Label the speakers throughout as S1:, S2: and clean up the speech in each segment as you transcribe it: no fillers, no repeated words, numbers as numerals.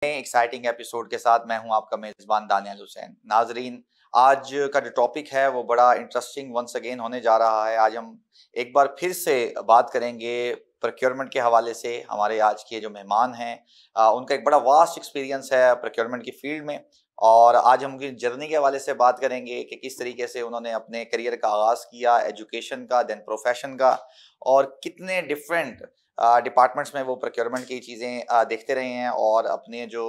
S1: Exciting episode के साथ मैं हूं आपका मेजबान दानियाल हुसैन। नाजरीन, आज का जो टॉपिक है वो बड़ा इंटरेस्टिंग वंस अगेन होने जा रहा है। आज हम एक बार फिर से बात करेंगे प्रोक्योरमेंट के हवाले से। हमारे आज के जो मेहमान हैं उनका एक बड़ा वास्ट एक्सपीरियंस है प्रोक्योरमेंट की फील्ड में, और आज हम उनकी जर्नी के हवाले से बात करेंगे कि किस तरीके से उन्होंने अपने करियर का आगाज़ किया, एजुकेशन का, देन प्रोफेशन का, और कितने डिफरेंट डिपार्टमेंट्स में वो प्रोक्योरमेंट की चीज़ें देखते रहे हैं, और अपने जो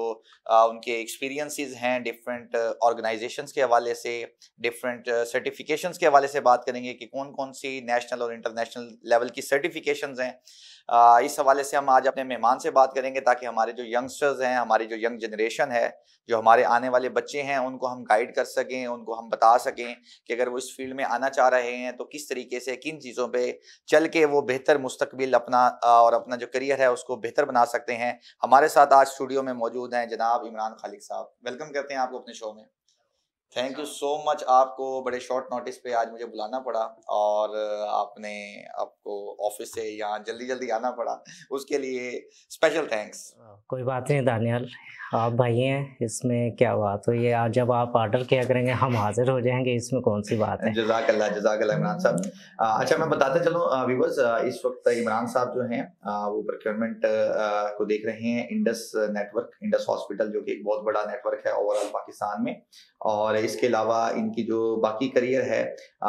S1: उनके एक्सपीरियंसेस हैं डिफरेंट ऑर्गेनाइजेशंस के हवाले से, डिफरेंट सर्टिफिकेशंस के हवाले से बात करेंगे कि कौन कौन सी नेशनल और इंटरनेशनल लेवल की सर्टिफिकेशंस हैं। इस हवाले से हम आज अपने मेहमान से बात करेंगे ताकि हमारे जो यंगस्टर्स हैं, हमारी जो यंग जनरेशन है, जो हमारे आने वाले बच्चे हैं, उनको हम गाइड कर सकें, उनको हम बता सकें कि अगर वो इस फील्ड में आना चाह रहे हैं तो किस तरीके से, किन चीज़ों पे चल के वो बेहतर मुस्तकबिल अपना और अपना जो करियर है उसको बेहतर बना सकते हैं। हमारे साथ आज स्टूडियो में मौजूद हैं जनाब इमरान खालिक साहब। वेलकम करते हैं आपको अपने शो में। Thank you so much. आपको बड़े शॉर्ट नोटिस पे आज मुझे बुलाना पड़ा, और आपने आपको ऑफिस से यहाँ जल्दी जल्दी आना पड़ा, उसके लिए स्पेशल थैंक्स।
S2: कोई बात नहीं दानियाल, आप भाई हैं, इसमें क्या बात हुई है। आज जब आप ऑर्डर किया करेंगे हम हाजिर हो जाएंगे, इसमें कौन सी बात है।
S1: जज़ाकल्लाह इमरान साहब। अच्छा, मैं बताते चलूँ व्यूअर्स, इस वक्त इमरान साहब जो हैं वो प्रोक्योरमेंट को देख रहे हैं इंडस नेटवर्क, इंडस हॉस्पिटल, जो कि एक बहुत बड़ा नेटवर्क है ओवरऑल पाकिस्तान में। और इसके अलावा इनकी जो बाकी करियर है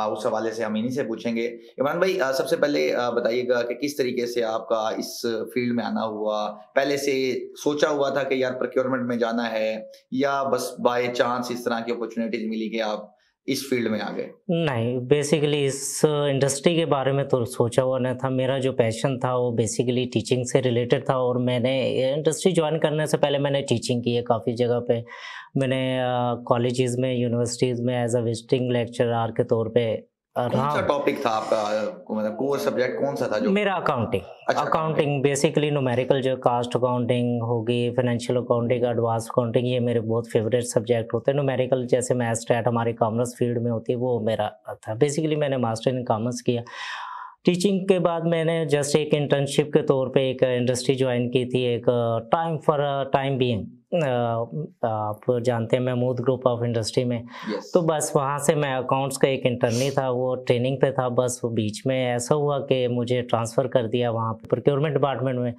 S1: उस हवाले से हम इन्हीं से पूछेंगे। इमरान भाई, सबसे पहले बताइएगा कि किस तरीके से आपका इस फील्ड में आना हुआ। पहले से सोचा हुआ था कि यार प्रोक्योरमेंट में जाना है, या बस बाय चांस इस तरह की अपॉर्चुनिटीज मिली कि आप इस फील्ड में आ गए?
S2: नहीं, बेसिकली इस इंडस्ट्री के बारे में तो सोचा हुआ नहीं था। मेरा जो पैशन था वो बेसिकली टीचिंग से रिलेटेड था, और मैंने इंडस्ट्री ज्वाइन करने से पहले मैंने टीचिंग की है काफ़ी जगह पे। मैंने कॉलेजेस में, यूनिवर्सिटीज़ में एज अ विजिटिंग लेक्चरर के तौर पे
S1: कौन सा टॉपिक था आपका, मतलब कोर सब्जेक्ट कौन सा था जो?
S2: मेरा अकाउंटिंग।
S1: अच्छा,
S2: अकाउंटिंग बेसिकली न्यूमेरिकल, जो कास्ट अकाउंटिंग होगी, फाइनेंशियल अकाउंटिंग, एडवांस अकाउंटिंग, ये मेरे बहुत फेवरेट सब्जेक्ट होते हैं। न्यूमेरिकल जैसे मैथ्स स्टैट हमारी कॉमर्स फील्ड में होती है, वो मेरा था। बेसिकली मैंने मास्टर इन कॉमर्स किया। टीचिंग के बाद मैंने जस्ट एक इंटर्नशिप के तौर पे एक इंडस्ट्री ज्वाइन की थी, एक टाइम बीइंग, आप जानते हैं महमूद ग्रुप ऑफ इंडस्ट्री में।
S1: Yes.
S2: तो बस वहाँ से मैं अकाउंट्स का एक इंटर्नी था, वो ट्रेनिंग पे था। बस वो बीच में ऐसा हुआ कि मुझे ट्रांसफ़र कर दिया वहाँ पे प्रोक्योरमेंट डिपार्टमेंट में।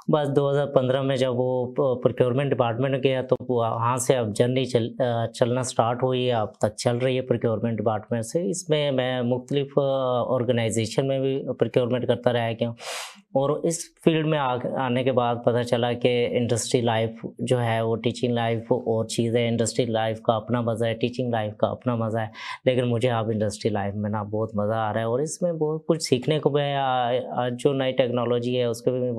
S2: बस 2015 में जब वो प्रोक्योरमेंट डिपार्टमेंट गया तो वहाँ से अब जर्नी चलना स्टार्ट हुई है, अब तक चल रही है प्रोक्योरमेंट डिपार्टमेंट से। इसमें मैं मुख्तलिफ ऑर्गेनाइजेशन में भी प्रोक्योरमेंट करता रहा क्यों, और इस फील्ड में आने के बाद पता चला कि इंडस्ट्री लाइफ जो है वो टीचिंग लाइफ और चीज़ है। इंडस्ट्री लाइफ का अपना मज़ा है, टीचिंग लाइफ का अपना मज़ा है, लेकिन मुझे अब इंडस्ट्री लाइफ में ना बहुत मज़ा आ रहा है, और इसमें बहुत कुछ सीखने को भी है। जो नई टेक्नोलॉजी है उसके भी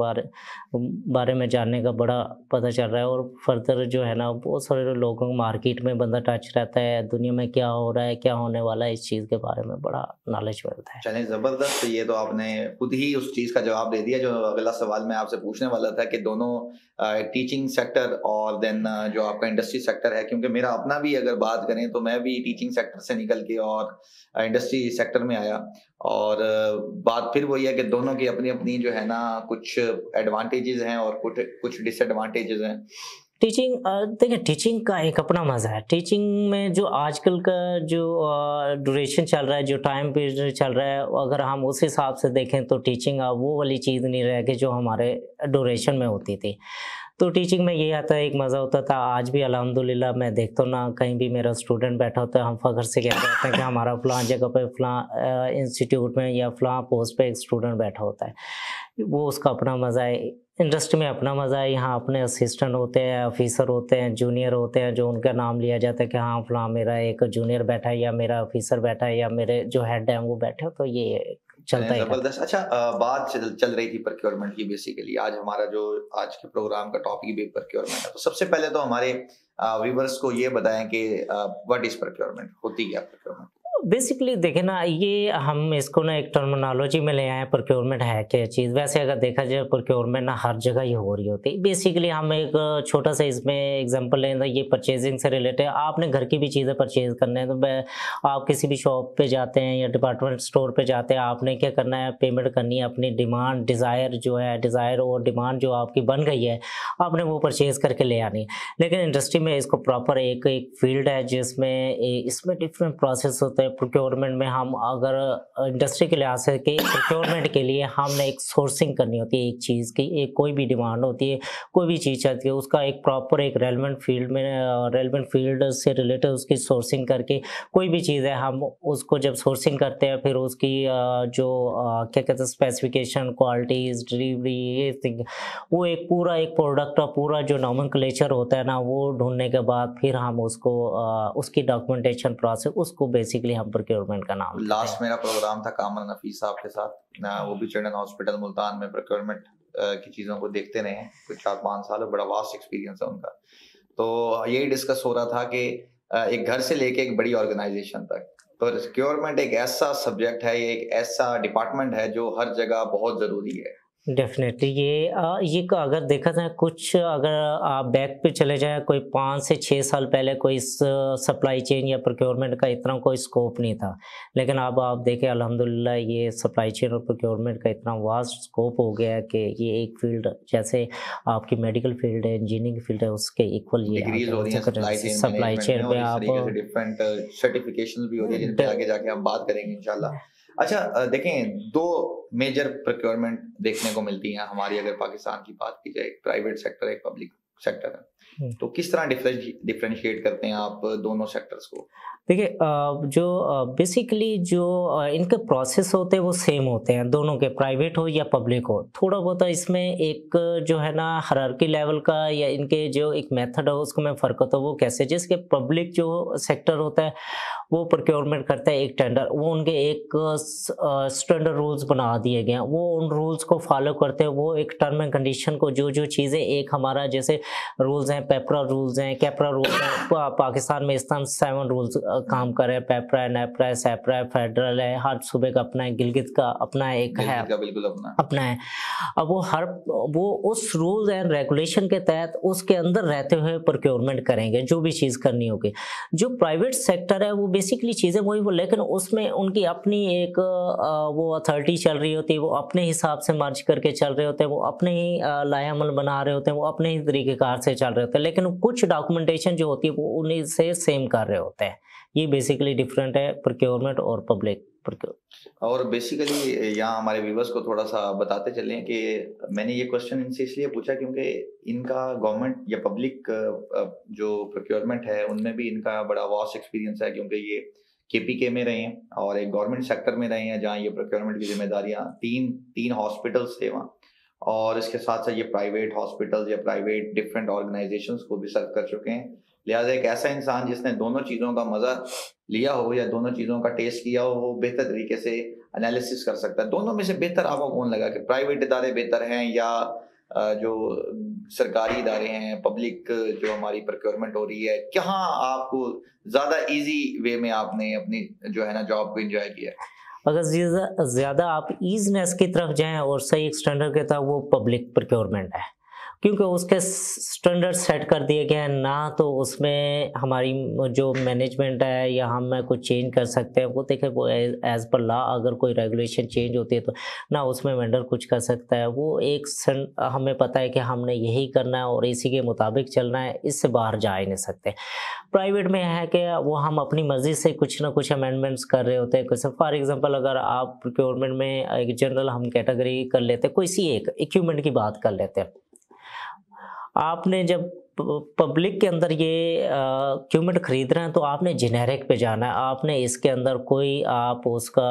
S2: बारे में जानने का बड़ा पता चल रहा है, और फर्दर जो है ना बहुत सारे लोगों, मार्केट में बंदा टच रहता है, दुनिया में क्या हो रहा है, क्या होने वाला है, इस चीज़ के बारे में बड़ा नॉलेज मिलता है।
S1: चलें, ज़बरदस्त। ये तो आपने खुद ही उस चीज़ का जवाब दे दिया जो अगला सवाल मैं आपसे पूछने वाला था, कि दोनों टीचिंग सेक्टर और देन जो आपका इंडस्ट्री सेक्टर है, क्योंकि मेरा अपना भी अगर बात करें तो मैं भी टीचिंग सेक्टर से निकल के और इंडस्ट्री सेक्टर में आया, और बात फिर वही है कि दोनों की अपनी अपनी जो है ना कुछ एडवांटेजेस हैं और कुछ डिसएडवांटेजेस हैं।
S2: टीचिंग, देखिए टीचिंग का एक अपना मज़ा है। टीचिंग में जो आजकल का जो ड्यूरेशन चल रहा है, जो टाइम पीरियड चल रहा है, अगर हम उस हिसाब से देखें तो टीचिंग अब वो वाली चीज़ नहीं रह गई जो हमारे ड्यूरेशन में होती थी। तो टीचिंग में ये आता है, एक मज़ा होता था। आज भी अल्हम्दुलिल्लाह मैं देखता हूँ ना, कहीं भी मेरा स्टूडेंट बैठा होता है, हम फ़ख्र से कहते रहते हैं कि हमारा फ़लाँ जगह पे, फ़लाँ इंस्टीट्यूट में या फ़लाँ पोस्ट पे एक स्टूडेंट बैठा होता है। वो उसका अपना मज़ा है। इंडस्ट्री में अपना मज़ा है। यहाँ अपने असिस्टेंट होते हैं, ऑफिसर होते हैं, जूनियर होते हैं, जो उनका नाम लिया जाता है कि हाँ फ़लाँ मेरा एक जूनियर बैठा है, या मेरा ऑफिसर बैठा है, या मेरे जो हेड हैं वो बैठे हो, तो ये चलता ही रहता है।
S1: जबरदस्त। अच्छा, बात चल रही थी प्रोक्योरमेंट की। बेसिकली आज हमारा जो आज के प्रोग्राम का टॉपिक भी प्रोक्योरमेंट है, तो सबसे पहले तो हमारे व्यूअर्स को ये बताएं कि व्हाट इज प्रोक्योरमेंट, होती क्या प्रोक्योरमेंट?
S2: बेसिकली देखें ना, ये हम इसको ना एक टर्मिनोलॉजी में ले आए, प्रोक्योरमेंट है क्या चीज़। वैसे अगर देखा जाए प्रोक्योरमेंट ना हर जगह ही हो रही होती है। बेसिकली हम एक छोटा सा इसमें एग्जांपल लें तो ये परचेजिंग से रिलेटेड, आपने घर की भी चीज़ें परचेज करना है तो आप किसी भी शॉप पे जाते हैं या डिपार्टमेंट स्टोर पे जाते हैं, आपने क्या करना है, पेमेंट करनी है, अपनी डिमांड डिज़ायर जो है, डिज़ायर और डिमांड जो आपकी बन गई है, आपने वो परचेज करके ले आनी है। लेकिन इंडस्ट्री में इसको प्रॉपर एक फील्ड है जिसमें इसमें डिफरेंट प्रोसेस होते हैं। प्रोक्योरमेंट में हम अगर इंडस्ट्री के लिहाज से कि प्रोक्योरमेंट के लिए हमने एक सोर्सिंग करनी होती है, एक चीज़ की एक कोई भी डिमांड होती है, कोई भी चीज़ चाहती है, उसका एक प्रॉपर एक रेलेवेंट फील्ड में रेलेवेंट फील्ड से रिलेटेड उसकी सोर्सिंग करके कोई भी चीज़ है, हम उसको जब सोर्सिंग करते हैं फिर उसकी जो क्या कहते हैं स्पेसिफिकेशन, क्वालिटीज, डिलीवरी, ये थिंग, वो एक पूरा एक प्रोडक्ट का पूरा जो नॉमेनक्लेचर होता है ना, वो ढूंढने के बाद फिर हम उसको उसकी डॉक्यूमेंटेशन प्रोसेस, उसको बेसिकली हम प्रोक्योरमेंट का नाम।
S1: लास्ट मेरा प्रोग्राम था कामरान नफीस साहब के साथ, वो भी चिल्ड्रन हॉस्पिटल मुल्तान में प्रोक्योरमेंट की चीज़ों को देखते रहे हैं कुछ 4-5 साल, बड़ा वास्ट एक्सपीरियंस है उनका। तो यही डिस्कस हो रहा था कि एक घर से लेके एक बड़ी ऑर्गेनाइजेशन तक, तो प्रोक्योरमेंट एक ऐसा सब्जेक्ट है, ये एक ऐसा डिपार्टमेंट है जो हर जगह बहुत ज़रूरी है।
S2: डेफिनेटली ये अगर देखा जाए, कुछ अगर आप बैक पे चले जाएं, कोई 5 से 6 साल पहले कोई सप्लाई चेन या प्रोक्योरमेंट का इतना कोई स्कोप नहीं था। लेकिन अब आप देखें अल्हम्दुलिल्लाह ये सप्लाई चेन और प्रोक्योरमेंट का इतना वास्ट स्कोप हो गया है कि ये एक फील्ड जैसे आपकी मेडिकल फील्ड है, इंजीनियरिंग फील्ड है, उसके इक्वल ये
S1: सप्लाई चेन में आप डिफरेंट सर्टिफिकेशंस भी हो रही है जिन पे आगे जाके हम बात करेंगे इंशाल्लाह। अच्छा देखें, 2 मेजर प्रोक्योरमेंट देखने को मिलती हैं हमारी, अगर पाकिस्तान की बात की जाए, एक प्राइवेट सेक्टर, एक पब्लिक सेक्टर है। तो किस तरह डिफरेंशिएट करते हैं आप दोनों सेक्टर्स को?
S2: देखिए जो बेसिकली जो इनके प्रोसेस होते हैं वो सेम होते हैं दोनों के, प्राइवेट हो या पब्लिक हो। थोड़ा बहुत इसमें एक जो है ना हायरार्की लेवल का या इनके जो एक मेथड है उसको में फ़र्क होता है। वो कैसे, जिसके पब्लिक जो सेक्टर होता है वो प्रोक्योरमेंट करता है एक टेंडर, वो उनके एक स्टैंडर्ड रूल्स बना दिए गए हैं, वो उन रूल्स को फॉलो करते हैं। वो एक टर्म एंड कंडीशन को जो चीज़ें एक हमारा जैसे रूल्स हैं, पेपरा रूल्स हैं, कैपरा रूल्स हैं, पाकिस्तान में इस तरह 7 रूल्स काम कर रहे हैं, पेपरा, नेपरा, सेपरा, फेडरल है, हर सूबे का अपना है, गिलगित का अपना एक है,
S1: बिल्कुल अपना
S2: है। अब वो उस रूल्स एंड रेगुलेशन के तहत उसके अंदर रहते हुए प्रोक्योरमेंट करेंगे जो भी चीज़ करनी होगी। जो प्राइवेट सेक्टर है वो बेसिकली चीज़ें वही वो, लेकिन उसमें उनकी अपनी एक वो अथॉरिटी चल रही होती है, वो अपने हिसाब से मर्ज करके चल रहे होते हैं, वो अपने ही लायामल बना रहे होते हैं, वो अपने ही तरीक़ेकार से चल रहे होते हैं, लेकिन कुछ डॉक्यूमेंटेशन जो होती है वो उन्हीं से सेम कर रहे होते हैं। ये बेसिकली डिफरेंट है प्रोक्योरमेंट और पब्लिक प्रोक्योर।
S1: और बेसिकली यहाँ हमारे व्यूअर्स को थोड़ा सा बताते चलें कि मैंने ये क्वेश्चन इनसे इसलिए पूछा क्योंकि इनका गवर्नमेंट या पब्लिक जो प्रोक्योरमेंट है उनमें भी इनका बड़ा वास्ट एक्सपीरियंस है, क्योंकि ये KPK में रहे हैं और एक गवर्नमेंट सेक्टर में रहे हैं जहाँ ये प्रोक्योरमेंट की जिम्मेदारियाँ तीन हॉस्पिटल्स थे वहाँ, और इसके साथ साथ ये प्राइवेट हॉस्पिटल्स या प्राइवेट डिफरेंट ऑर्गेनाइजेशंस को भी सर्व कर चुके हैं। लिहाजा एक ऐसा इंसान जिसने दोनों चीज़ों का मज़ा लिया हो या दोनों चीज़ों का टेस्ट किया हो, वो बेहतर तरीके से एनालिसिस कर सकता है। दोनों में से बेहतर आपको कौन लगा कि प्राइवेट इदारे बेहतर हैं या जो सरकारी इदारे हैं, पब्लिक जो हमारी प्रोक्योरमेंट हो रही है, कहाँ आपको ज़्यादा इजी वे में आपने अपनी जो है ना जॉब को एंजॉय किया?
S2: अगर ज़्यादा आप ईजनेस की तरफ जाएं और सही स्टैंडर्ड के तरफ, वो पब्लिक प्रोक्योरमेंट है, क्योंकि उसके स्टैंडर्ड सेट कर दिए गए हैं ना, तो उसमें हमारी जो मैनेजमेंट है या हम कुछ चेंज कर सकते हैं। वो देखें, वो एज पर लॉ अगर कोई रेगुलेशन चेंज होती है तो ना उसमें वेंडर कुछ कर सकता है। वो एक हमें पता है कि हमने यही करना है और इसी के मुताबिक चलना है, इससे बाहर जा ही नहीं सकते। प्राइवेट में है कि वो हम अपनी मर्जी से कुछ ना कुछ अमेंडमेंट्स कर रहे होते हैं। कुछ फॉर एग्जांपल अगर आप प्रोक्योरमेंट में एक जनरल हम कैटेगरी कर लेते हैं, कोई सी एक इक्विपमेंट की बात कर लेते हैं, आपने जब पब्लिक के अंदर ये इक्विपमेंट खरीद रहे हैं तो आपने जेनेरिक पे जाना है। आपने इसके अंदर कोई आप उसका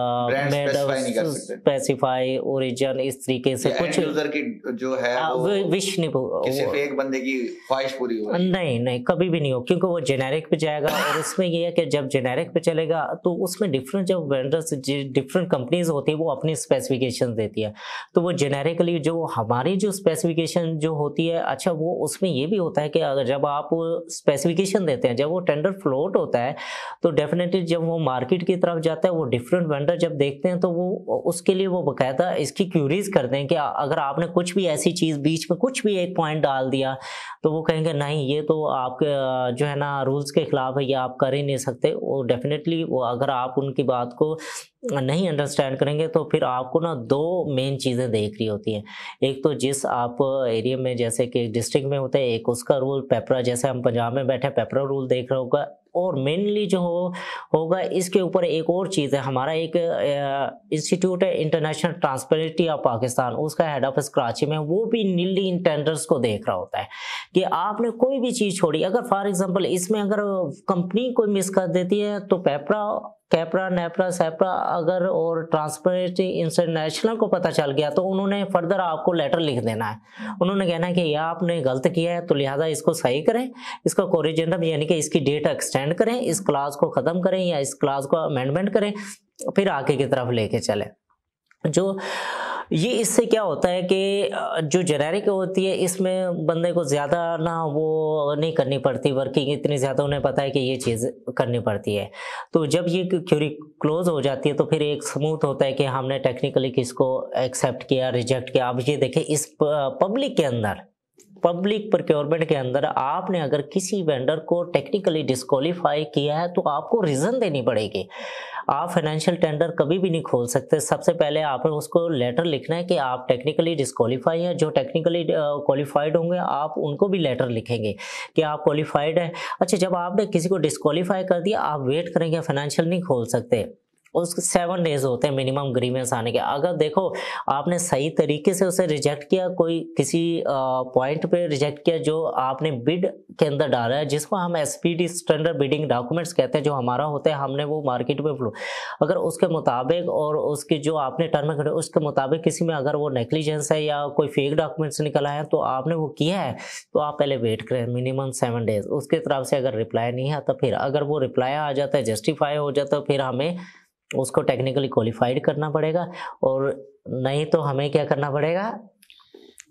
S2: स्पेसिफाई ओरिजिन इस तरीके से कुछ
S1: यूजर की जो है वो
S2: विश नहीं,
S1: सिर्फ एक बंदे की ख्वाहिश पूरी हो,
S2: नहीं कभी भी नहीं हो, क्योंकि वो जेनेरिक पे जाएगा। और उसमें ये है कि जब जेनेरिक पे चलेगा तो उसमें डिफरेंट जो वेंडर्स डिफरेंट कंपनीज होती है वो अपनी स्पेसिफिकेशन देती है, तो वो जेनेरिकली जो हमारी जो स्पेसिफिकेशन जो होती है, अच्छा वो उसमें ये भी होता है कि कि अगर जब आप स्पेसिफिकेशन देते हैं, जब वो टेंडर फ्लोट होता है तो डेफिनेटली जब वो मार्केट की तरफ जाता है, वो डिफरेंट वेंडर जब देखते हैं तो वो उसके लिए वो बकायदा इसकी क्यूरीज करते हैं कि अगर आपने कुछ भी ऐसी चीज़ बीच में कुछ भी एक पॉइंट डाल दिया तो वो कहेंगे नहीं ये तो आपके जो है ना रूल्स के खिलाफ है, ये आप कर ही नहीं सकते। वो डेफिनेटली वो अगर आप उनकी बात को नहीं अंडरस्टैंड करेंगे तो फिर आपको ना दो मेन चीज़ें देख रही होती हैं। एक तो जिस आप एरिया में जैसे कि डिस्ट्रिक्ट में होता है, एक उसका रूल पेपरा, जैसे हम पंजाब में बैठे पेपरा रूल देख रहा होगा, और मेनली जो होगा इसके ऊपर एक और चीज़ है। हमारा एक इंस्टीट्यूट है इंटरनेशनल ट्रांसपेरेंसी ऑफ पाकिस्तान, उसका हेड ऑफिस कराची में, वो भी नीली इन टेंडर्स को देख रहा होता है कि आपने कोई भी चीज़ छोड़ी, अगर फॉर एग्जांपल इसमें अगर कंपनी कोई मिस कर देती है तो कैपरा नेपरा सेपरा अगर और ट्रांसपेरेंसी इंटरनेशनल को पता चल गया तो उन्होंने फर्दर आपको लेटर लिख देना है। उन्होंने कहना है कि यह आपने गलत किया है तो लिहाजा इसको सही करें, इसका कोरिजेंडम यानी कि इसकी डेट एक्सटेंड करें, इस क्लास को ख़त्म करें या इस क्लास को अमेंडमेंट करें, फिर आगे की तरफ लेके चलें। जो ये इससे क्या होता है कि जो जेनेरिक होती है इसमें बंदे को ज़्यादा ना वो नहीं करनी पड़ती, वर्किंग इतनी ज़्यादा उन्हें पता है कि ये चीज़ करनी पड़ती है। तो जब ये क्यूरी क्लोज हो जाती है तो फिर एक स्मूथ होता है कि हमने टेक्निकली किसको एक्सेप्ट किया, रिजेक्ट किया। अब ये देखें इस पब्लिक के अंदर, पब्लिक प्रोक्योरमेंट के अंदर आपने अगर किसी वेंडर को टेक्निकली डिस्क्वालीफाई किया है तो आपको रीज़न देनी पड़ेगी। आप फाइनेंशियल टेंडर कभी भी नहीं खोल सकते। सबसे पहले आपने उसको लेटर लिखना है कि आप टेक्निकली डिस्क्वालीफाई हैं। जो टेक्निकली क्वालिफाइड होंगे आप उनको भी लेटर लिखेंगे कि आप क्वालिफाइड हैं। अच्छा, जब आपने किसी को डिस्क्वालीफाई कर दिया, आप वेट करेंगे, फाइनेंशियल नहीं खोल सकते, उसके 7 डेज होते हैं मिनिमम ग्रीवेंस आने के। अगर देखो आपने सही तरीके से उसे रिजेक्ट किया, कोई किसी पॉइंट पे रिजेक्ट किया जो आपने बिड के अंदर डाला है, जिसको हम एसपीडी स्टैंडर्ड बिडिंग डॉक्यूमेंट्स कहते हैं, जो हमारा होता है, हमने वो मार्केट में फ्लो, अगर उसके मुताबिक और उसके जो आपने टर्म है उसके मुताबिक किसी में अगर वो नेग्लिजेंस है या कोई फेक डॉक्यूमेंट्स निकला है तो आपने वो किया है, तो आप पहले वेट करें मिनिमम 7 डेज। उसके तरफ से अगर रिप्लाई नहीं आता, फिर अगर वो रिप्लाई आ जाता है, जस्टिफाई हो जाता है, फिर हमें उसको टेक्निकली क्वालिफाइड करना पड़ेगा, और नहीं तो हमें क्या करना पड़ेगा,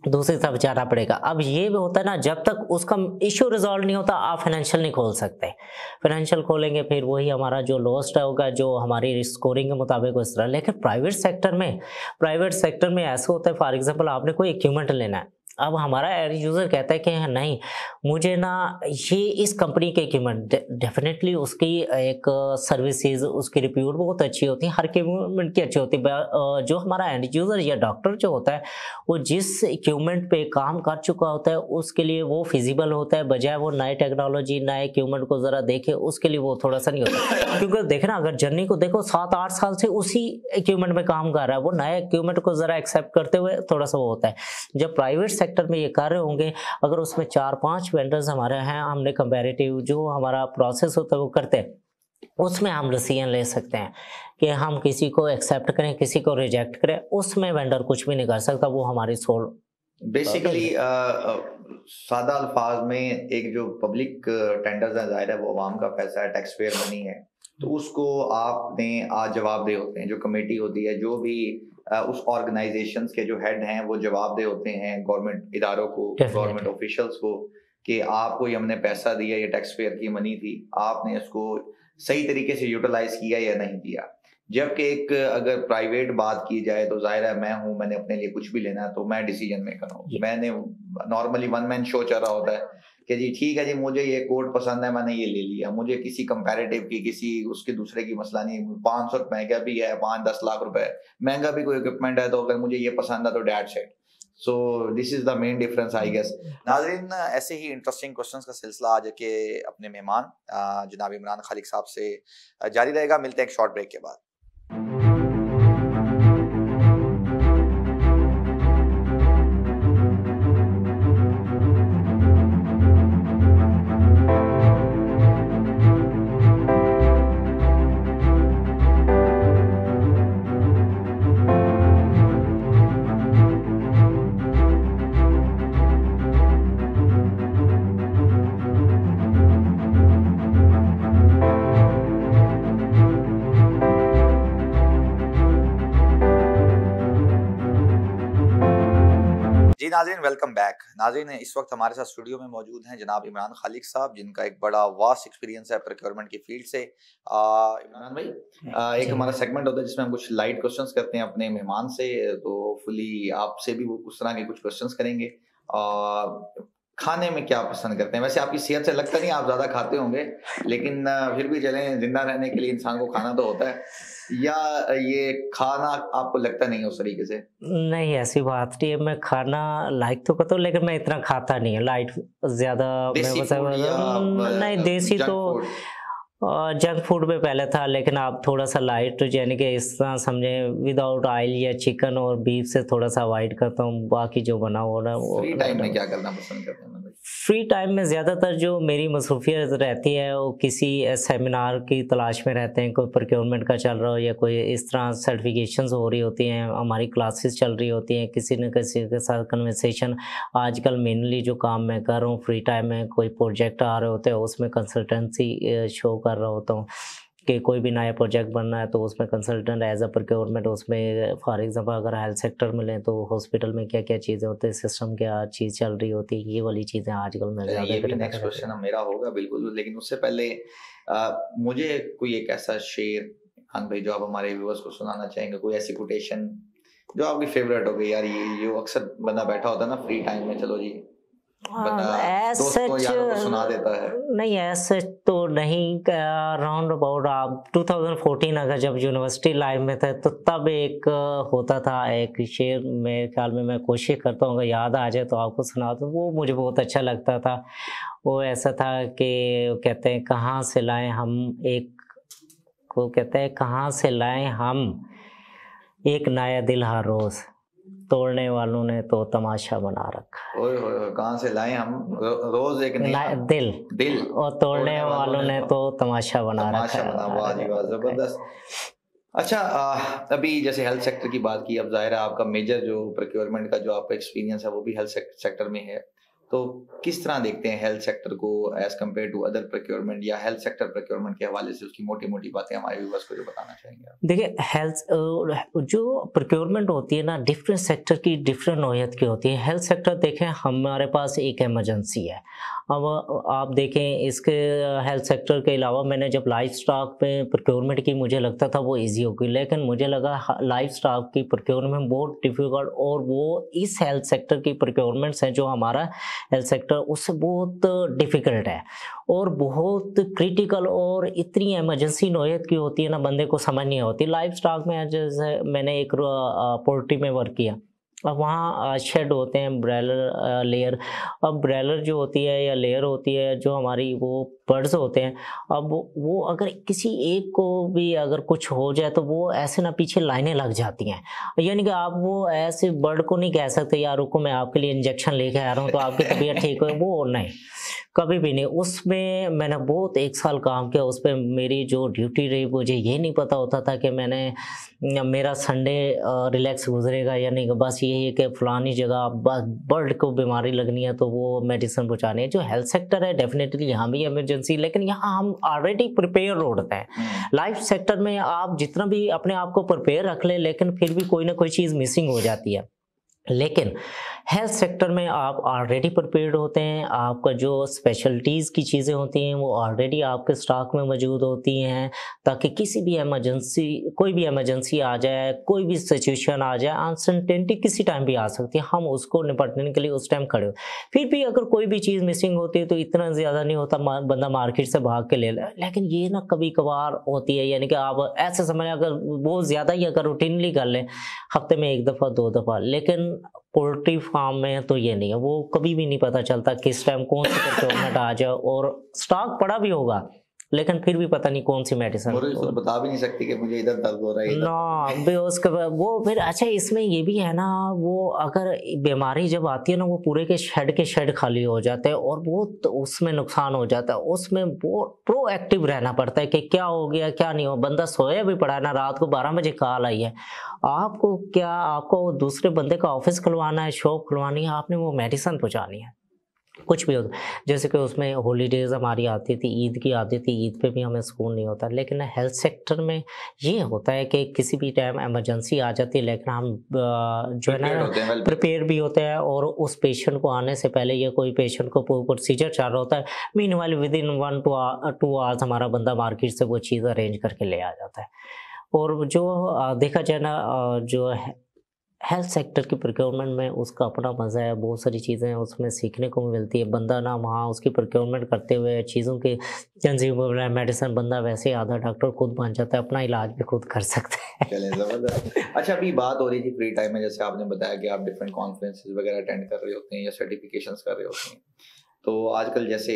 S2: दूसरी तरफ जाना पड़ेगा। अब ये भी होता है ना, जब तक उसका इश्यू रिजॉल्व नहीं होता आप फाइनेंशियल नहीं खोल सकते। फाइनेंशियल खोलेंगे फिर वही हमारा जो लॉस्ट होगा, जो हमारी स्कोरिंग के मुताबिक उस तरह। लेकिन प्राइवेट सेक्टर में ऐसा होता है, फॉर एग्जांपल आपने कोई इक्विपमेंट लेना है, अब हमारा एंड यूज़र कहता है कि नहीं मुझे ना ये इस कंपनी के इक्विपमेंट, डेफिनेटली उसकी एक सर्विसेज, उसकी रिप्यूट बहुत अच्छी होती है, हर इक्विपमेंट की अच्छी होती है। जो हमारा एंड यूज़र या डॉक्टर जो होता है, वो जिस इक्विपमेंट पे काम कर चुका होता है उसके लिए वो फिजिबल होता है, बजाय वो नए टेक्नोलॉजी नए इक्विपमेंट को ज़रा देखे, उसके लिए वो थोड़ा सा नहीं होता। क्योंकि देखना, अगर जर्नी को देखो 7-8 साल से उसी इक्विपमेंट में काम कर रहा है, वो नए इक्विपमेंट को ज़रा एक्सेप्ट करते हुए थोड़ा सा वो होता है। जब प्राइवेट सेक्टर में ये कार्य होंगे, अगर उसमें 4-5 वेंडर्स हमारे हैं, हमने कंपैरेटिव जो हमारा प्रोसेस होता है वो करते हैं, उसमें हम डिसीजन ले सकते हैं कि हम किसी को एक्सेप्ट करें, किसी को रिजेक्ट करें। उसमें वेंडर कुछ भी नहीं कर सकता, वो हमारी सोल।
S1: बेसिकली सादा अल्फाज में एक जो पब्लिक टेंडर्स है, जाहिर है वो अवाम का पैसा है, टैक्स पेयर मनी है, तो उसको आपने आज जवाबदेह होते हैं। जो कमेटी होती है, जो भी उस ऑर्गेनाइजेशंस के जो हेड हैं, वो जवाबदेह होते हैं गवर्नमेंट इदारों को, गवर्नमेंट ऑफिशियल्स को, कि आपको ये हमने पैसा दिया, ये टैक्स पेयर की मनी थी, आपने इसको सही तरीके से यूटिलाइज किया या नहीं किया। जबकि एक अगर प्राइवेट बात की जाए तो जाहिर है मैं हूँ, मैंने अपने लिए कुछ भी लेना है तो मैं डिसीजन मेकर हूँ। मैंने नॉर्मली 1 मैन शो चल रहा होता है कि जी ठीक है जी, मुझे ये कोड पसंद है, मैंने ये ले लिया, मुझे किसी कंपैरेटिव की, किसी उसके दूसरे की मसला नहीं। 500 महंगा भी है, 5-10 लाख रुपए महंगा भी कोई इक्विपमेंट है, तो अगर मुझे ये पसंद है तो that's it. So this is the main difference I guess. Nazreen, ऐसे ही इंटरेस्टिंग क्वेश्चंस का सिलसिला आज के अपने मेहमान जनाब इमरान खालिक साहब से जारी रहेगा। मिलते हैं एक शॉर्ट ब्रेक के बाद। नाज़रीन, वेलकम बैक। नाज़रीन, इस वक्त हमारे साथ स्टूडियो में मौजूद हैं जनाब इमरान खालिक साहब, जिनका एक बड़ा वास्ट एक्सपीरियंस है प्रोक्योरमेंट की फील्ड से। इमरान भाई, एक हमारा सेगमेंट होता है जिसमें हम कुछ लाइट क्वेश्चंस करते हैं अपने मेहमान से, तो फुली आपसे भी वो उस तरह के कुछ क्वेश्चंस करेंगे। खाने में क्या पसंद करते हैं? वैसे आपकी सेहत से लगता नहीं आप ज्यादा खाते होंगे, लेकिन फिर भी चलें, जिंदा रहने के लिए इंसान को खाना तो होता है, या ये खाना आपको लगता नहीं है उस तरीके से?
S2: नहीं, ऐसी बात नहीं है, मैं खाना लाइक तो करता हूँ लेकिन मैं इतना खाता नहीं है लाइट ज्यादा।
S1: देसी फूड या
S2: नहीं, देसी
S1: जंक
S2: तो
S1: फूड?
S2: जंक फूड में पहले था, लेकिन आप थोड़ा सा लाइट, यानी कि इस तरह समझे विदाउट ऑयल या चिकन और बीफ से थोड़ा सा अवॉइड करता हूँ। बाकी जो बना हो रहा है वो।
S1: फ्री टाइम में क्या करना पसंद करते हैं?
S2: फ्री टाइम में ज़्यादातर जो मेरी मसरूफियत रहती है वो किसी सेमिनार की तलाश में रहते हैं, कोई प्रोक्योरमेंट का चल रहा हो या कोई इस तरह सर्टिफिकेशंस हो रही होती हैं, हमारी क्लासेस चल रही होती हैं, किसी न किसी के साथ कन्वर्सेशन। आजकल मेनली जो काम मैं कर रहा हूँ फ्री टाइम में, कोई प्रोजेक्ट आ रहे होते हैं उसमें कंसल्टेंसी शो कर रहा होता हूँ कि कोई भी नया प्रोजेक्ट बनना है तो उसमें कंसल्टेंट एज अ प्रोक्योरमेंट, उसमें फॉर एग्जांपल अगर हेल्थ सेक्टर में लें तो हॉस्पिटल में क्या क्या चीज़ें होती है, सिस्टम क्या चीज़ चल रही होती है, ये वाली चीज़ें आजकल मैं ज़्यादा।
S1: ये भी नेक्स्ट क्वेश्चन मेरा होगा बिल्कुल, लेकिन उससे पहले मुझे कोई एक ऐसा शेर, खान भाई, जो आप हमारे व्यूअर्स को सुनाना चाहेंगे, कोई ऐसी कोटेशन जो आपकी फेवरेट हो गई, यार ये जो अक्सर बंदा बैठा होता है ना फ्री टाइम में, चलो जी दोस्तों यारों को सुना देता है? नहीं,
S2: ऐसे तो नहीं। राउंड अबाउट आप 2014 अगर जब यूनिवर्सिटी लाइफ में थे तो तब एक होता था एक शेर, मेरे ख्याल में, मैं कोशिश करता हूँ अगर याद आ जाए तो आपको सुना दूँ, वो मुझे बहुत अच्छा लगता था। वो ऐसा था कि कहते हैं कहाँ से लाएं हम एक, को कहते हैं कहाँ से लाएं हम एक नया दिल हर रोज़, तोड़ने वालों ने तो तमाशा बना रखा।
S1: ओए होए, कहाँ से लाए हम रोज एक नया दिल
S2: और तोड़ने वालों ने तो तमाशा बना रखा है।
S1: वाह जी वाह, जबरदस्त। अच्छा, अभी जैसे हेल्थ सेक्टर की बात की, अब जाहिर है आपका मेजर जो प्रोक्योरमेंट का जो आपका एक्सपीरियंस है वो भी हेल्थ सेक्टर में है, तो किस तरह देखते हैं हेल्थ सेक्टर को as compared to other procurement, या हेल्थ सेक्टर प्रोक्योरमेंट के हवाले से उसकी मोटी मोटी बातें हमारे व्यूअर्स को जो बताना चाहेंगे आप?
S2: देखिए, हेल्थ जो प्रोक्योरमेंट होती है ना, डिफरेंट सेक्टर की डिफरेंट नौयत की होती है। हेल्थ सेक्टर देखें, हमारे पास एक इमरजेंसी है। अब आप देखें इसके हेल्थ सेक्टर के अलावा मैंने जब लाइफ स्टॉक में प्रोक्योरमेंट की, मुझे लगता था वो इजी होगी, लेकिन मुझे लगा लाइफ स्टॉक की प्रोक्योरमेंट बहुत डिफिकल्ट, और वो इस हेल्थ सेक्टर की प्रोक्योरमेंट्स हैं जो हमारा हेल्थ सेक्टर, उससे बहुत डिफ़िकल्ट है और बहुत क्रिटिकल, और इतनी इमरजेंसी नौयत की होती है ना, बंदे को समझ नहीं होती। लाइफ स्टॉक में जैसे मैंने एक पोल्ट्री में वर्क किया, अब वहाँ शेड होते हैं, ब्रेलर लेयर। अब ब्रेलर जो होती है या लेयर होती है जो हमारी, वो बर्ड्स होते हैं। अब वो अगर किसी एक को भी अगर कुछ हो जाए तो वो ऐसे ना पीछे लाइनें लग जाती हैं, यानी कि आप वो ऐसे बर्ड को नहीं कह सकते यार रुको मैं आपके लिए इंजेक्शन लेके आ रहा हूँ तो आपकी तबीयत ठीक हो, वो नहीं, कभी भी नहीं। उसमें मैंने बहुत 1 साल काम किया उस पर। मेरी जो ड्यूटी रही, मुझे ये नहीं पता होता था कि मेरा संडे रिलैक्स गुजरेगा या नहीं, बस ये है कि फलानी जगह बर्ड को बीमारी लगनी है तो वो मेडिसिन पहुँचानी है। जो हेल्थ सेक्टर है डेफिनेटली यहाँ भी इमरजेंसी, लेकिन यहाँ हम ऑलरेडी प्रिपेयर होते हैं। लाइफ सेक्टर में आप जितना भी अपने आप को प्रिपेयर रख ले, लेकिन फिर भी कोई ना कोई चीज़ मिसिंग हो जाती है। लेकिन हेल्थ सेक्टर में आप ऑलरेडी प्रिपेयर्ड होते हैं, आपका जो स्पेशलिटीज़ की चीज़ें होती हैं वो ऑलरेडी आपके स्टॉक में मौजूद होती हैं, ताकि किसी भी इमरजेंसी, कोई भी इमरजेंसी आ जाए, कोई भी सिचुएशन आ जाए, अनसर्टेनिटी किसी टाइम भी आ सकती है, हम उसको निपटने के लिए उस टाइम खड़े हो। फिर भी अगर कोई भी चीज़ मिसिंग होती है तो इतना ज़्यादा नहीं होता, बंदा मार्केट से भाग के ले ले, लेकिन ये ना कभी कभार होती है, यानी कि आप ऐसे समय अगर बहुत ज़्यादा ही अगर रूटीनली कर लें, हफ्ते में 1 दफ़ा 2 दफ़ा, लेकिन पोल्ट्री फार्म में तो ये नहीं है, वो कभी भी नहीं पता चलता किस टाइम कौन सी प्रोक्योरमेंट आ जाए, और स्टॉक पड़ा भी होगा लेकिन फिर भी पता नहीं कौन सी मेडिसिन,
S1: खुद बता भी नहीं सकती कि मुझे इधर दर्द हो रहा है
S2: ना उसके वो फिर। अच्छा, इसमें ये भी है ना, वो अगर बीमारी जब आती है ना, वो पूरे के शेड खाली हो जाते हैं और बहुत उसमें नुकसान हो जाता है। उसमें बहुत प्रोएक्टिव रहना पड़ता है कि क्या हो गया क्या नहीं हो। बंदा सोया भी पड़ा है ना, रात को 12 बजे कॉल आई है, आपको दूसरे बंदे का ऑफिस खुलवाना है, शॉप खुलवानी है, आपने वो मेडिसिन पहुँचानी है, कुछ भी होता, जैसे कि उसमें हॉलीडेज हमारी आती थी, ईद की आती थी, ईद पे भी हमें सुकून नहीं होता। लेकिन हेल्थ सेक्टर में ये होता है कि किसी भी टाइम इमरजेंसी आ जाती है, लेकिन हम जो है
S1: प्रिपेयर्ड
S2: ना
S1: होते हैं, वेल
S2: प्रिपेयर भी होते हैं, और उस पेशेंट को आने से पहले या कोई पेशेंट को प्रोसीजर चल रहा होता है, meanwhile with in 1 to 2 hours हमारा बंदा मार्केट से वो चीज़ अरेंज करके ले आ जाता है। और जो देखा जाए ना, जो हेल्थ सेक्टर की प्रोक्योरमेंट में उसका अपना मज़ा है, बहुत सारी चीज़ें उसमें सीखने को मिलती है। बंदा ना वहाँ उसकी प्रोक्योरमेंट करते हुए चीज़ों के कंज्यूमेबल मेडिसिन, बंदा वैसे ही आधा डॉक्टर खुद बन जाता है, अपना इलाज भी खुद कर सकता है।
S1: चलें, ज़बरदस्त। अच्छा, अभी बात हो रही थी फ्री टाइम में, जैसे आपने बताया कि आप डिफरेंट कॉन्फ्रेंसेस वगैरह अटेंड कर रहे होते हैं या सर्टिफिकेशंस कर रहे होते हैं। तो आजकल जैसे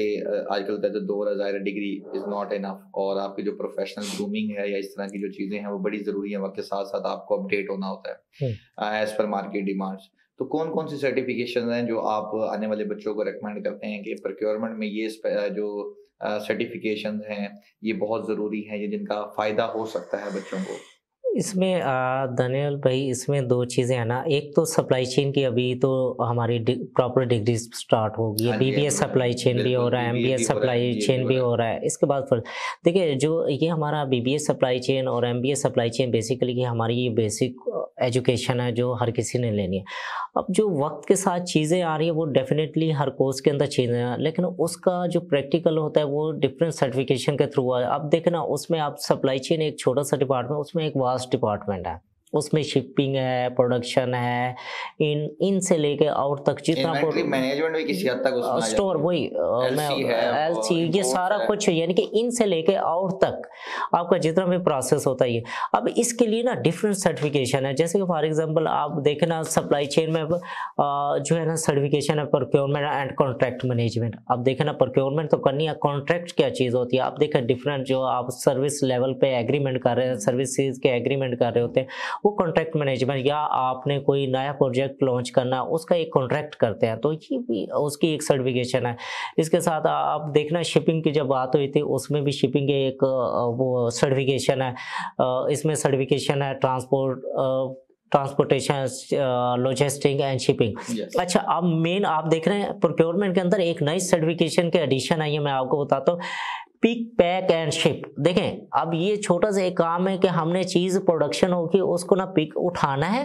S1: आजकल का जो दौर है, ज़ाहिर है डिग्री इज़ नॉट इनफ, और आपकी जो प्रोफेशनल ग्रूमिंग है या इस तरह की जो चीज़ें हैं वो बड़ी ज़रूरी है। वक्त के साथ साथ आपको अपडेट होना होता है एज पर मार्केट डिमांड्स। तो कौन कौन सी सर्टिफिकेशन हैं जो आप आने वाले बच्चों को रिकमेंड करते हैं कि प्रोक्योरमेंट में ये जो सर्टिफिकेशन हैं ये बहुत ज़रूरी हैं, ये जिनका फ़ायदा हो सकता है बच्चों को?
S2: इसमें दानियल भाई, इसमें 2 चीज़ें हैं ना, एक तो सप्लाई चेन की अभी तो हमारी प्रॉपर डिग्री स्टार्ट होगी,
S1: हाँ जी, हाँ
S2: बीबीएस
S1: जी,
S2: सप्लाई चेन भी
S1: बिल्कुल,
S2: हो रहा है,
S1: बीबीए भी
S2: एमबीएस
S1: हो रहा है,
S2: सप्लाई
S1: एमबीए भी
S2: चेन
S1: हो
S2: भी
S1: रहा है।
S2: हो रहा है। इसके बाद फिर देखिए, जो ये हमारा बीबीएस सप्लाई चेन और एमबीएस सप्लाई चेन बेसिकली ये हमारी ये बेसिक एजुकेशन है जो हर किसी ने लेनी है। अब जो वक्त के साथ चीज़ें आ रही है वो डेफिनेटली हर कोर्स के अंदर चीज़ें हैं, लेकिन उसका जो प्रैक्टिकल होता है वो डिफरेंट सर्टिफिकेशन के थ्रू है। अब देखें ना, उसमें आप सप्लाई चेन एक छोटा सा डिपार्टमेंट, उसमें एक वास्ट डिपार्टमेंट है। उसमें शिपिंग है, प्रोडक्शन है, इन से लेके आउट तक जितना
S1: इन्वेंटरी मैनेजमेंट भी किसी हद तक उसमें आ
S2: स्टोर,
S1: जाती है।
S2: वही मैं
S1: एलसी है,
S2: एलसी, ये
S1: इंपोर्ट्स
S2: सारा
S1: है।
S2: कुछ, यानी कि इन से लेके आउट तक आपका जितना भी प्रोसेस होता है ये। अब इसके लिए ना डिफरेंट सर्टिफिकेशन है, जैसे कि फॉर एग्जांपल आप देखें ना, सप्लाई चेन में जो है ना सर्टिफिकेशन है प्रोक्योरमेंट एंड कॉन्ट्रैक्ट मैनेजमेंट। अब देखें ना, प्रोक्योरमेंट तो करनी है, कॉन्ट्रैक्ट क्या चीज़ होती है। आप देखें डिफरेंट, जो आप सर्विस लेवल पे एग्रीमेंट कर रहे हैं, सर्विसेज के एग्रीमेंट कर रहे होते हैं, वो कॉन्ट्रैक्ट मैनेजमेंट, या आपने कोई नया प्रोजेक्ट लॉन्च करना है उसका एक कॉन्ट्रैक्ट करते हैं, तो ये भी उसकी एक सर्टिफिकेशन है। इसके साथ आप देखना, शिपिंग की जब बात हुई थी उसमें भी शिपिंग के एक वो सर्टिफिकेशन है। इसमें सर्टिफिकेशन है transportation, logistic and shipping.
S1: Yes.
S2: अच्छा, अब मेन आप देख रहे हैं प्रोक्योरमेंट के अंदर एक नई सर्टिफिकेशन के एडिशन आई है, मैं आपको बताता हूँ, पिक पैक एंड शिप। देखें, अब ये छोटा सा एक काम है कि हमने चीज़ प्रोडक्शन होगी, उसको ना पिक उठाना है,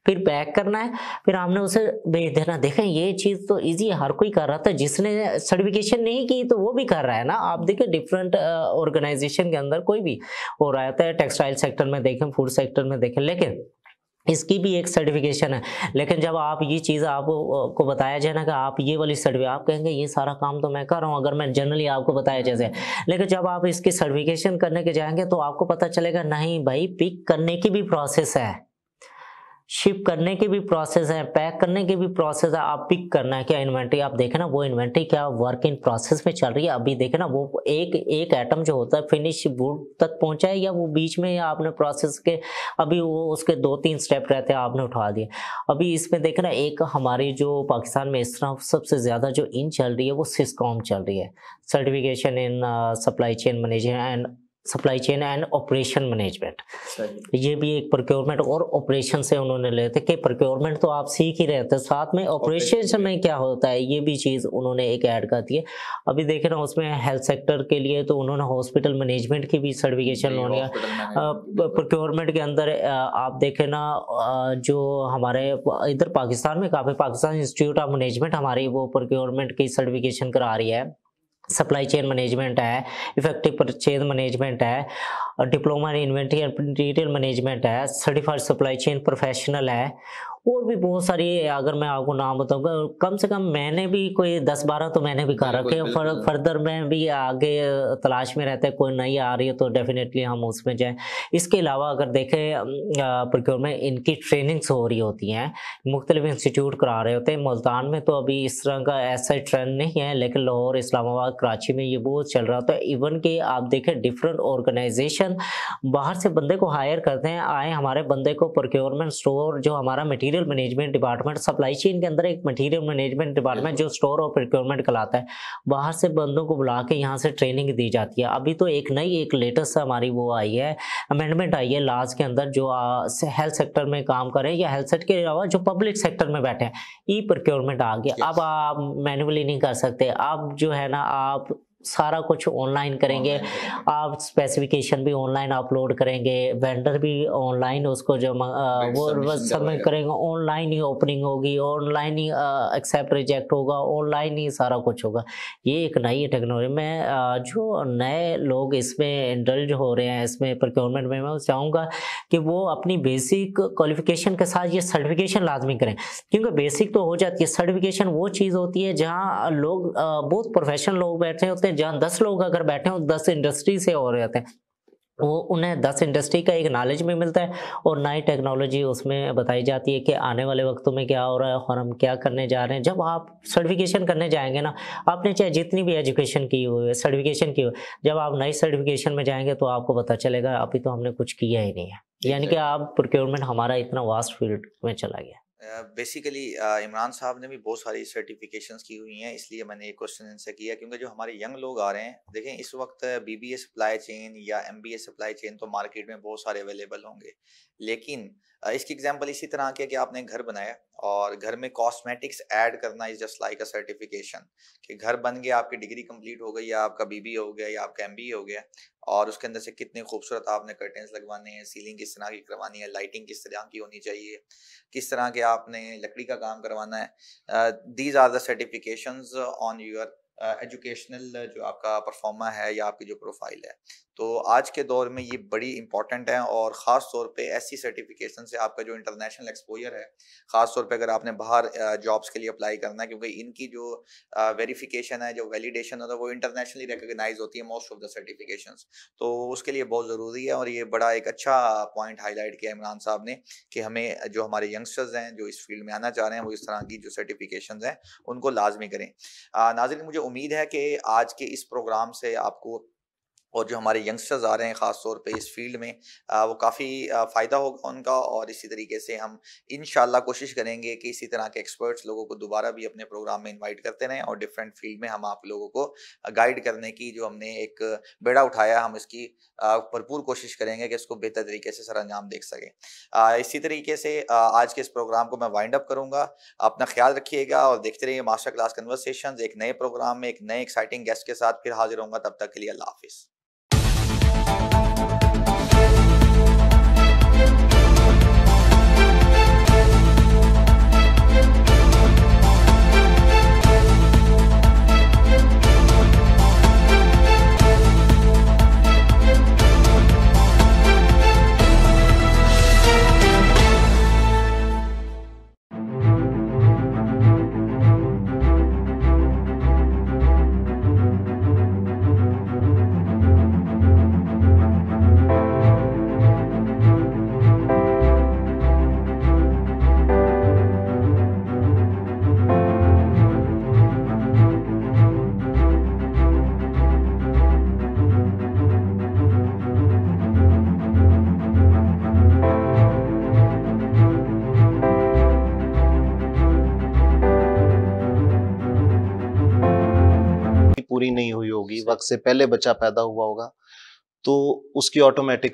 S2: फिर पैक करना है, फिर हमने उसे भेज देना। देखें, ये चीज़ तो इजी है, हर कोई कर रहा था, जिसने सर्टिफिकेशन नहीं की तो वो भी कर रहा है ना। आप देखें डिफरेंट ऑर्गेनाइजेशन के अंदर कोई भी हो रहा है, टेक्सटाइल सेक्टर में देखें, फूड सेक्टर में देखें, लेकिन इसकी भी एक सर्टिफिकेशन है। लेकिन जब आप ये चीज़ आपको बताया जाए ना कि आप ये वाली सर्टिफिकेट, आप कहेंगे ये सारा काम तो मैं कर रहा हूँ, अगर मैं जनरली आपको बताया जैसे, लेकिन जब आप इसकी सर्टिफिकेशन करने के जाएंगे तो आपको पता चलेगा नहीं भाई, पिक करने की भी प्रोसेस है, शिप करने की भी प्रोसेस है, पैक करने की भी प्रोसेस है, आप पिक करना है क्या इन्वेंट्री। आप देखें ना, वो इन्वेंट्री क्या वर्क इन प्रोसेस में चल रही है। अभी देखें ना, वो एक एटम जो होता है फिनिश वुड तक पहुंचा है, या वो बीच में, या आपने प्रोसेस के अभी वो उसके 2-3 स्टेप रहते हैं, आपने उठा दिए। अभी इसमें देखें ना, एक हमारी जो पाकिस्तान में इस तरह सबसे ज़्यादा जो इन चल रही है वो सिस्कॉम चल रही है, certification in supply chain and operation management. ये भी एक प्रोक्योरमेंट और ऑपरेशन से उन्होंने लेते कि प्रोक्योरमेंट तो आप सीख ही रहे थे, साथ में ऑपरेशन में क्या होता है ये भी चीज़ उन्होंने एक ऐड कर दी है। अभी देखे ना, उसमें हेल्थ सेक्टर के लिए तो उन्होंने हॉस्पिटल मैनेजमेंट की भी सर्टिफिकेशन उन्होंने प्रोक्योरमेंट के अंदर। आप देखे ना, जो हमारे इधर पाकिस्तान में काफ़ी, पाकिस्तान इंस्टीट्यूट ऑफ मैनेजमेंट हमारी वो प्रोक्योरमेंट की सर्टिफिकेशन करा रही है, सप्लाई चेन मैनेजमेंट है, इफेक्टिव परचेज मैनेजमेंट है, diploma in inventory and retail management है, सर्टिफाइड सप्लाई चेन प्रोफेशनल है, और भी बहुत सारी। अगर मैं आपको नाम बताऊंगा, कम से कम मैंने भी कोई 10-12 तो मैंने भी कर रखे हैं। फर्दर में भी आगे तलाश में रहता है, कोई नई आ रही है तो डेफिनेटली हम उसमें जाएं। इसके अलावा अगर देखें, प्रोक्योरमेंट इनकी ट्रेनिंग्स हो रही होती हैं, मुख्तलिफ इंस्टीट्यूट करा रहे होते हैं। मुल्तान में तो अभी इस तरह का ऐसा ट्रेंड नहीं है, लेकिन लाहौर, इस्लामाबाद, कराची में ये बहुत चल रहा होता है। इवन कि आप देखें डिफरेंट ऑर्गेनाइजेशन बाहर से बंदे को हायर करते हैं, आए हमारे बंदे को प्रोक्योरमेंट स्टोर जो हमारा material material management department, supply chain के अंदर एक मटेरियल मैनेजमेंट डिपार्टमेंट जो स्टोर और प्रोक्योरमेंट कहलाता है, बाहर से बंदों को बुला के यहाँ से ट्रेनिंग दी जाती है। अभी तो एक लेटेस्ट हमारी वो आई है, अमेंडमेंट आई है लॉज के अंदर, जो हेल्थ सेक्टर में काम करें या हेल्थ सेक्टर के अलावा जो पब्लिक सेक्टर में बैठे हैं, ई प्रोक्योरमेंट आ गया। अब आप मैन्युअली नहीं कर सकते, अब जो है ना आप सारा कुछ ऑनलाइन करेंगे, आप स्पेसिफिकेशन भी ऑनलाइन अपलोड करेंगे, वेंडर भी ऑनलाइन उसको जो वो सबमिट करेंगे, ऑनलाइन ही ओपनिंग होगी, ऑनलाइन ही एक्सेप्ट रिजेक्ट होगा, ऑनलाइन ही सारा कुछ होगा। ये एक नई टेक्नोलॉजी में जो नए लोग इसमें इंडल्ज हो रहे हैं इसमें प्रोक्योरमेंट में, मैं चाहूँगा कि वो अपनी बेसिक क्वालिफिकेशन के साथ ये सर्टिफिकेशन लाजमी करें, क्योंकि बेसिक तो हो जाती है, सर्टिफिकेशन वो चीज़ होती है जहाँ लोग बहुत प्रोफेशनल लोग बैठे होते हैं, जहाँ 10 लोग अगर बैठे हो 10 इंडस्ट्री से हो रहे थे, वो उन्हें 10 इंडस्ट्री का एक नॉलेज भी मिलता है और नई टेक्नोलॉजी उसमें बताई जाती है कि आने वाले वक्तों में क्या हो रहा है और हम क्या करने जा रहे हैं। जब आप सर्टिफिकेशन करने जाएंगे ना, आपने चाहे जितनी भी एजुकेशन की हुई है, सर्टिफिकेशन की हुई, जब आप नई सर्टिफिकेशन में जाएंगे तो आपको पता चलेगा अभी तो हमने कुछ किया ही नहीं है, यानी कि आप प्रोक्योरमेंट हमारा इतना वास्ट फील्ड में चला गया।
S1: बेसिकली इमरान साहब ने भी बहुत सारी सर्टिफिकेशंस की हुई हैं, इसलिए मैंने ये क्वेश्चन इनसे किया, क्योंकि जो हमारे यंग लोग आ रहे हैं, देखें इस वक्त बीबीए सप्लाई चेन या एमबीए सप्लाई चेन तो मार्केट में बहुत सारे अवेलेबल होंगे, लेकिन इसकी एग्जांपल इसी तरह की है कि आपने घर बनाया और घर में कॉस्मेटिक्स ऐड करना is just like a certification, कि घर बन गया, आपकी डिग्री कंप्लीट हो गई, या आपका बीबीए हो गया या आपका एमबीए हो गया, और उसके अंदर से कितने खूबसूरत आपने कर्टेंस लगवाने हैं, सीलिंग किस तरह की करवानी है, लाइटिंग किस तरह की होनी चाहिए, किस तरह के आपने लकड़ी का काम करवाना है, these are the certifications on your educational जो आपका परफॉर्मा है या आपकी जो प्रोफाइल है। तो आज के दौर में ये बड़ी इंपॉर्टेंट है, और ख़ास तौर पे ऐसी सर्टिफिकेशन से आपका जो इंटरनेशनल एक्सपोजर है, ख़ास तौर पे अगर आपने बाहर जॉब्स के लिए अप्लाई करना है, क्योंकि इनकी जो वेरिफिकेशन है, जो वैलिडेशन होता है, वो इंटरनेशनली रिकॉग्नाइज होती है मोस्ट ऑफ द सर्टिफिकेशंस, तो उसके लिए बहुत ज़रूरी है। और ये बड़ा एक अच्छा पॉइंट हाईलाइट किया इमरान साहब ने कि हमें जो हमारे यंगस्टर्स हैं जो इस फील्ड में आना चाह रहे हैं, वो इस तरह की जो सर्टिफिकेशन हैं उनको लाजमी करें। नाज़रीन, मुझे उम्मीद है कि आज के इस प्रोग्राम से आपको और जो हमारे यंगस्टर्स आ रहे हैं ख़ास तौर पे इस फील्ड में, वो काफ़ी फ़ायदा होगा उनका, और इसी तरीके से हम इंशाल्लाह कोशिश करेंगे कि इसी तरह के एक्सपर्ट्स लोगों को दोबारा भी अपने प्रोग्राम में इनवाइट करते रहें, और डिफरेंट फील्ड में हम आप लोगों को गाइड करने की जो हमने एक बेड़ा उठाया, हम इसकी भरपूर कोशिश करेंगे कि इसको बेहतर तरीके से सर अंजाम देख सकें। इसी तरीके से आज के इस प्रोग्राम को मैं वाइंड अप करूँगा। अपना ख्याल रखिएगा और देखते रहिए मास्टर क्लास कन्वर्सेशंस। एक नए प्रोग्राम में एक नए एक्साइटिंग गेस्ट के साथ फिर हाजिर होऊंगा, तब तक के लिए अल्लाह हाफिज़।
S3: पूरी नहीं हुई होगी, वक्त से पहले बच्चा पैदा हुआ होगा, तो उसकी ऑटोमेटिक